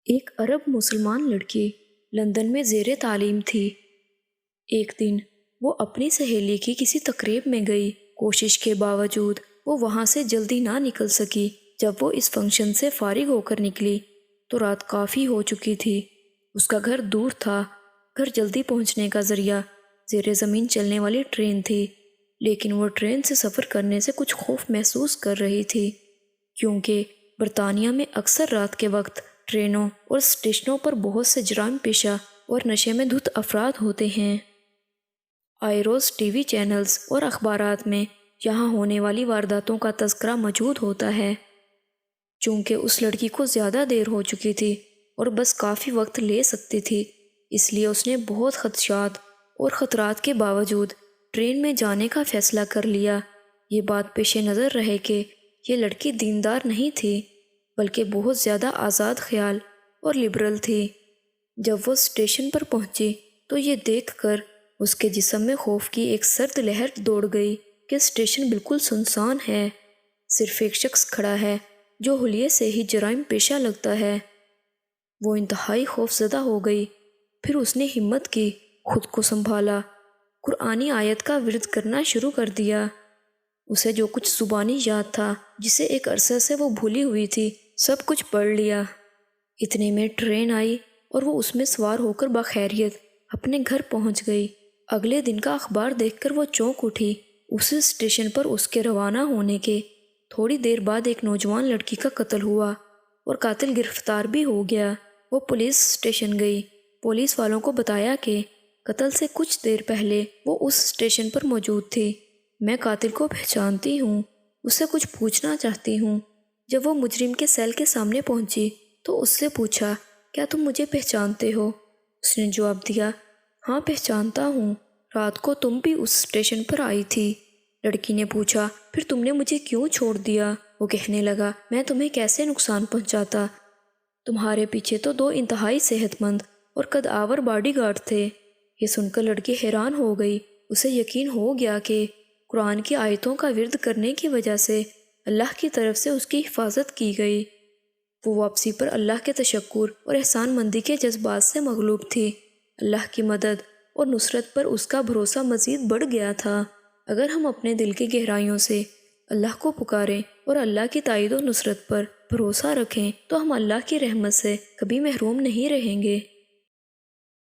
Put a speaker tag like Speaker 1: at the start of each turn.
Speaker 1: ایک عرب مسلمان لڑکی لندن میں زیر تعلیم تھی۔ ایک دن وہ اپنی سہیلی کی کسی تقریب میں گئی۔ کوشش کے باوجود وہ وہاں سے جلدی نہ نکل سکی۔ جب وہ اس فنکشن سے فارغ ہو کر نکلی تو رات کافی ہو چکی تھی۔ اس کا گھر دور تھا۔ گھر جلدی پہنچنے کا ذریعہ زیر زمین چلنے والی ٹرین تھی، لیکن وہ ٹرین سے سفر کرنے سے کچھ خوف محسوس کر رہی تھی، کیونکہ برطانیہ میں اکثر رات کے وقت ٹرینوں اور اسٹیشنوں پر بہت سے جرائم پیشہ اور نشے میں دھت افراد ہوتے ہیں۔ آئے روز ٹی وی چینلز اور اخبارات میں یہاں ہونے والی وارداتوں کا تذکرہ موجود ہوتا ہے۔ چونکہ اس لڑکی کو زیادہ دیر ہو چکی تھی اور بس کافی وقت لے سکتی تھی، اس لیے اس نے بہت خدشات اور خطرات کے باوجود ٹرین میں جانے کا فیصلہ کر لیا۔ یہ بات پیش نظر رہے کہ یہ لڑکی دیندار نہیں تھی، بلکہ بہت زیادہ آزاد خیال اور لبرل تھی۔ جب وہ اسٹیشن پر پہنچی تو یہ دیکھ کر اس کے جسم میں خوف کی ایک سرد لہر دوڑ گئی کہ اسٹیشن بالکل سنسان ہے، صرف ایک شخص کھڑا ہے جو حلیے سے ہی جرائم پیشہ لگتا ہے۔ وہ انتہائی خوف زدہ ہو گئی۔ پھر اس نے ہمت کی، خود کو سنبھالا، قرآنی آیت کا ورد کرنا شروع کر دیا۔ اسے جو کچھ زبانی یاد تھا، جسے ایک عرصے سے وہ بھولی ہوئی تھی، سب کچھ پڑھ لیا۔ اتنے میں ٹرین آئی اور وہ اس میں سوار ہو کر بخیریت اپنے گھر پہنچ گئی۔ اگلے دن کا اخبار دیکھ کر وہ چونک اٹھی۔ اسی اسٹیشن پر اس کے روانہ ہونے کے تھوڑی دیر بعد ایک نوجوان لڑکی کا قتل ہوا اور قاتل گرفتار بھی ہو گیا۔ وہ پولیس اسٹیشن گئی۔ پولیس والوں کو بتایا کہ قتل سے کچھ دیر پہلے وہ اس اسٹیشن پر موجود تھی۔ میں قاتل کو پہچانتی ہوں، اس سے کچھ پوچھنا چاہتی ہوں۔ جب وہ مجرم کے سیل کے سامنے پہنچی تو اس سے پوچھا، کیا تم مجھے پہچانتے ہو؟ اس نے جواب دیا، ہاں پہچانتا ہوں، رات کو تم بھی اس اسٹیشن پر آئی تھی۔ لڑکی نے پوچھا، پھر تم نے مجھے کیوں چھوڑ دیا؟ وہ کہنے لگا، میں تمہیں کیسے نقصان پہنچاتا؟ تمہارے پیچھے تو دو انتہائی صحت مند اور قد آور باڈی گارڈ تھے۔ یہ سن کر لڑکی حیران ہو گئی۔ اسے یقین ہو گیا کہ قرآن کی آیتوں کا ورد کرنے کی وجہ سے اللہ کی طرف سے اس کی حفاظت کی گئی۔ وہ واپسی پر اللہ کے تشکر اور احسان مندی کے جذبات سے مغلوب تھی۔ اللہ کی مدد اور نصرت پر اس کا بھروسہ مزید بڑھ گیا تھا۔ اگر ہم اپنے دل کی گہرائیوں سے اللہ کو پکاریں اور اللہ کی تائید و نصرت پر بھروسہ رکھیں تو ہم اللہ کی رحمت سے کبھی محروم نہیں رہیں گے۔